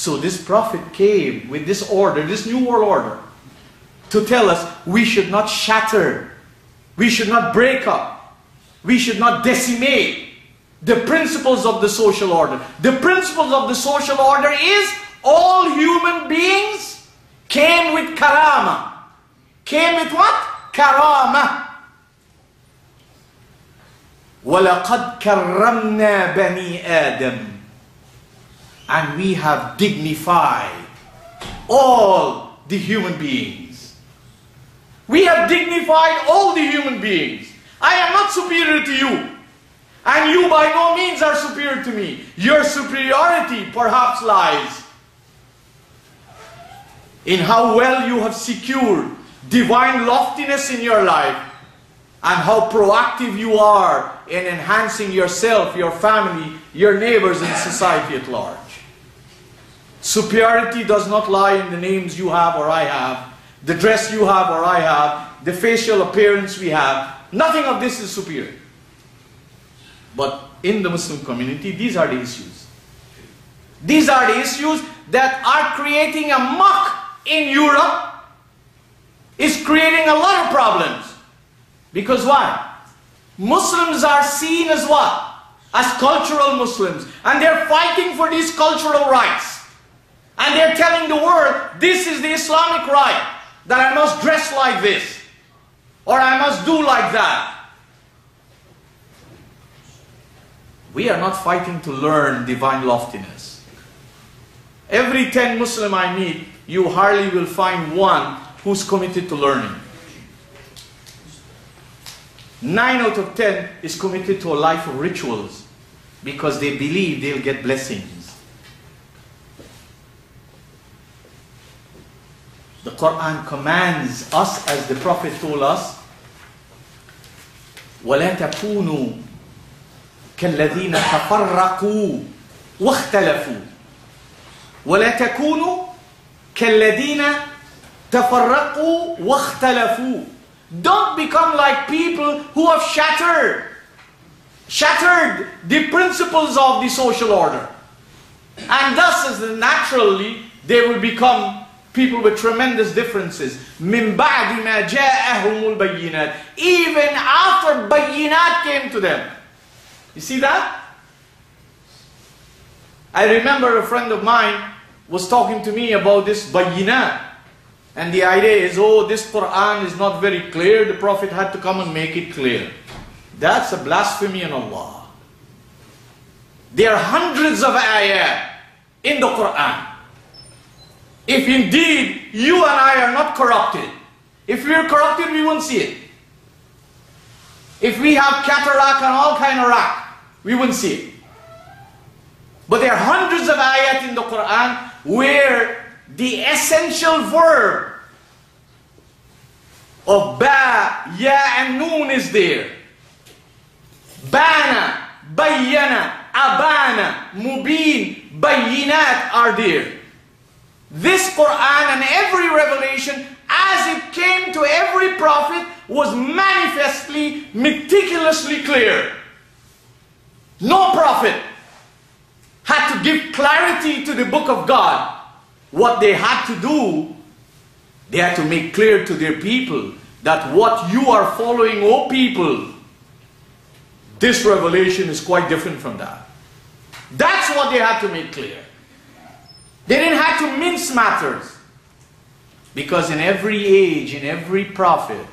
So this prophet came with this order, this new world order, to tell us we should not shatter, we should not break up, we should not decimate the principles of the social order. The principles of the social order is all human beings came with karama. Came with what? Karama. وَلَقَدْ كَرَّمْنَا بَنِي آدَمَ. And we have dignified all the human beings. We have dignified all the human beings. I am not superior to you. And you by no means are superior to me. Your superiority perhaps lies in how well you have secured divine loftiness in your life and how proactive you are in enhancing yourself, your family, your neighbors, and society at large. Superiority does not lie in the names you have or I have, the dress you have or I have, the facial appearance we have. Nothing of this is superior. But in the Muslim community, these are the issues. These are the issues that are creating a muck in Europe. It's creating a lot of problems. Because why? Muslims are seen as what? As cultural Muslims. And they're fighting for these cultural rights. And they're telling the world, this is the Islamic right, that I must dress like this, or I must do like that. We are not fighting to learn divine loftiness. Every 10 Muslim I meet, you hardly will find one who's committed to learning. 9 out of 10 is committed to a life of rituals because they believe they'll get blessings. The Qur'an commands us, as the Prophet told us, وَلَا تَكُونُوا كَالَّذِينَ تَفَرَّقُوا وَاخْتَلَفُوا وَلَا تَكُونُوا كَالَّذِينَ تَفَرَّقُوا وَاخْتَلَفُوا. Don't become like people who have shattered the principles of the social order. And thus, as naturally, they will become people with tremendous differences. مِن بَعْدِ مَا جَاءَهُمُ الْبَيِّنَاتِ. Even after bayinat came to them. You see that? I remember a friend of mine was talking to me about this bayinat. And the idea is, oh, this Qur'an is not very clear. The Prophet had to come and make it clear. That's a blasphemy on Allah. There are hundreds of ayat in the Qur'an. If indeed you and I are not corrupted, if we are corrupted, we won't see it. If we have cataract and all kind of rack, we won't see it. But there are hundreds of ayat in the Qur'an where the essential verb of ba, ya and noon is there. Bana, bayyana, abana, mubin, bayinat are there. This Qur'an and every revelation, as it came to every prophet, was manifestly, meticulously clear. No prophet had to give clarity to the book of God. What they had to do, they had to make clear to their people that what you are following, O people, this revelation is quite different from that. That's what they had to make clear. They didn't have to mince matters. Because in every age, in every prophet,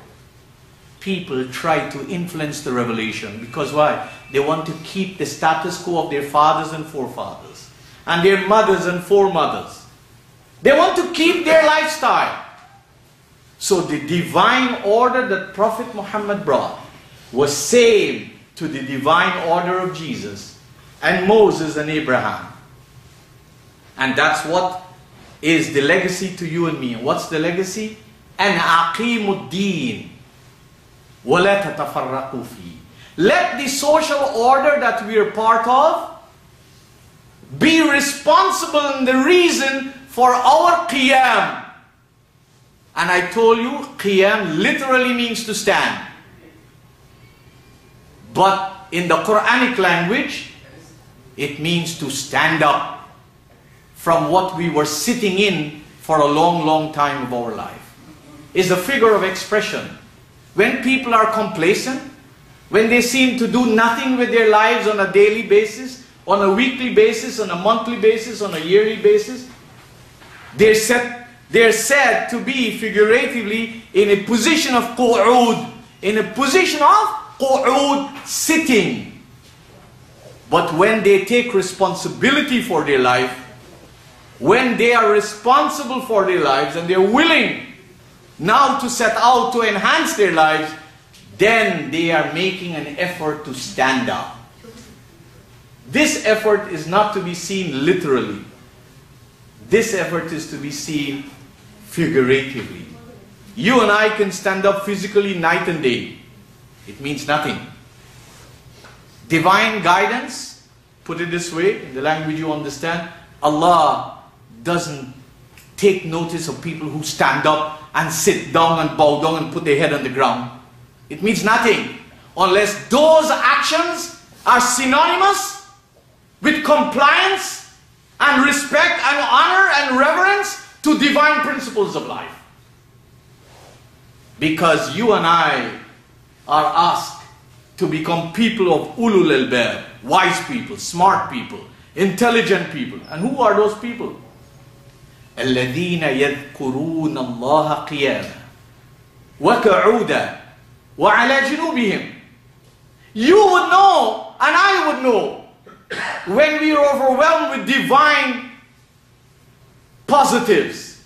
people try to influence the revelation. Because why? They want to keep the status quo of their fathers and forefathers, and their mothers and foremothers. They want to keep their lifestyle. So the divine order that Prophet Muhammad brought was same to the divine order of Jesus and Moses and Abraham. And that's what is the legacy to you and me. What's the legacy? An aqimuddin wala tatafarraqu fi. Let the social order that we are part of be responsible in the reason for our qiyam. And I told you, qiyam literally means to stand. But in the Qur'anic language, it means to stand up from what we were sitting in for a long, long time of our life. Is a figure of expression. When people are complacent, when they seem to do nothing with their lives on a daily basis, on a weekly basis, on a monthly basis, on a yearly basis, they're said to be figuratively in a position of qu'ud, in a position of qu'ud, sitting. But when they take responsibility for their life, when they are responsible for their lives and they're willing now to set out to enhance their lives, then they are making an effort to stand up. This effort is not to be seen literally. This effort is to be seen figuratively. You and I can stand up physically night and day. It means nothing. Divine guidance, put it this way, in the language you understand, Allah doesn't take notice of people who stand up and sit down and bow down and put their head on the ground. It means nothing unless those actions are synonymous with compliance and respect and honor and reverence to divine principles of life. Because you and I are asked to become people of ulul albab, wise people, smart people, intelligent people. And who are those people? الذين يذكرون الله قياما وقعودا وعلى جنوبهم. You would know and I would know when we are overwhelmed with divine positives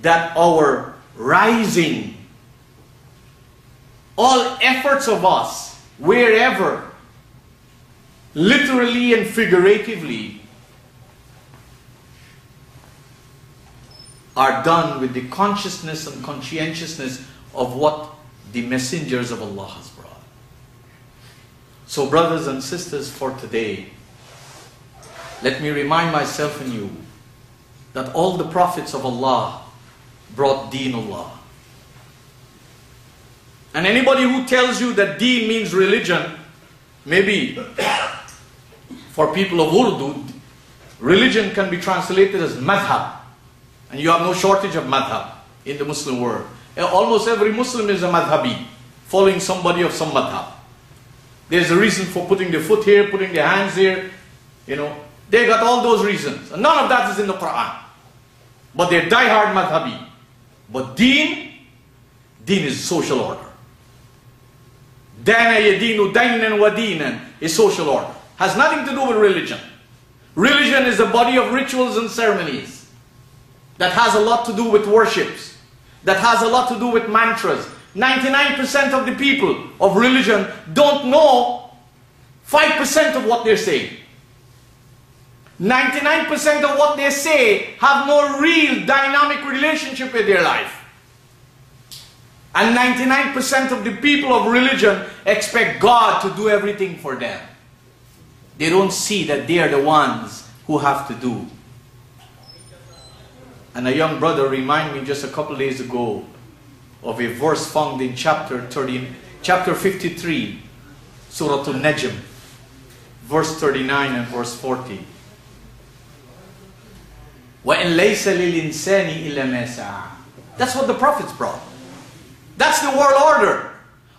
that our rising, all efforts of us, wherever, literally and figuratively, are done with the consciousness and conscientiousness of what the messengers of Allah has brought. So brothers and sisters, for today, let me remind myself and you that all the prophets of Allah brought deen Allah. And anybody who tells you that deen means religion, maybe for people of Urdu, religion can be translated as madhab. And you have no shortage of madhab in the Muslim world. Almost every Muslim is a madhabi, following somebody of some madhab. There's a reason for putting their foot here, putting their hands here. You know, they got all those reasons. And none of that is in the Qur'an. But they're die-hard madhabi. But deen is social order. Dana yadinu dainan wa dinan is social order. Has nothing to do with religion. Religion is a body of rituals and ceremonies that has a lot to do with worships, that has a lot to do with mantras. 99% of the people of religion don't know 5% of what they're saying. 99% of what they say have no real dynamic relationship with their life. And 99% of the people of religion expect God to do everything for them. They don't see that they are the ones who have to do. And a young brother reminded me just a couple days ago of a verse found in chapter 53, Surah Al-Najm, verse 39 and verse 40. وَإِن لَيْسَ لِلْإِنسَانِ إِلَّا مَا سَعَى. That's what the prophets brought. That's the world order.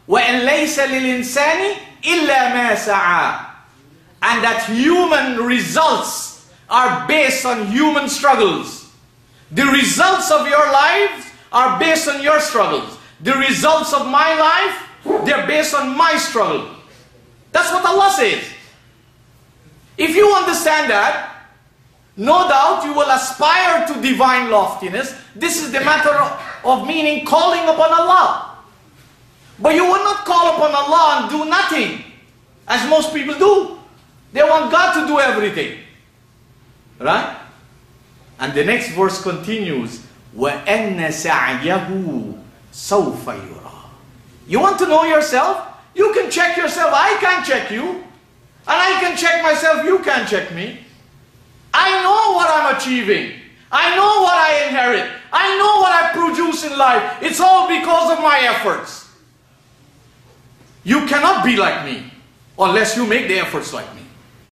وَإِن لَيْسَ لِلْإِنسَانِ إِلَّا مَا سَعَى. And that human results are based on human struggles. The results of your lives are based on your struggles. The results of my life, they're based on my struggle. That's what Allah says. If you understand that, no doubt you will aspire to divine loftiness. This is the matter of meaning calling upon Allah. But you will not call upon Allah and do nothing, as most people do. They want God to do everything. Right? And the next verse continues, وَأَنَّ سَعْيَهُ سَوْفَ يُرَى. You want to know yourself? You can check yourself. I can't check you. And I can check myself. You can't check me. I know what I'm achieving. I know what I inherit. I know what I produce in life. It's all because of my efforts. You cannot be like me unless you make the efforts like me.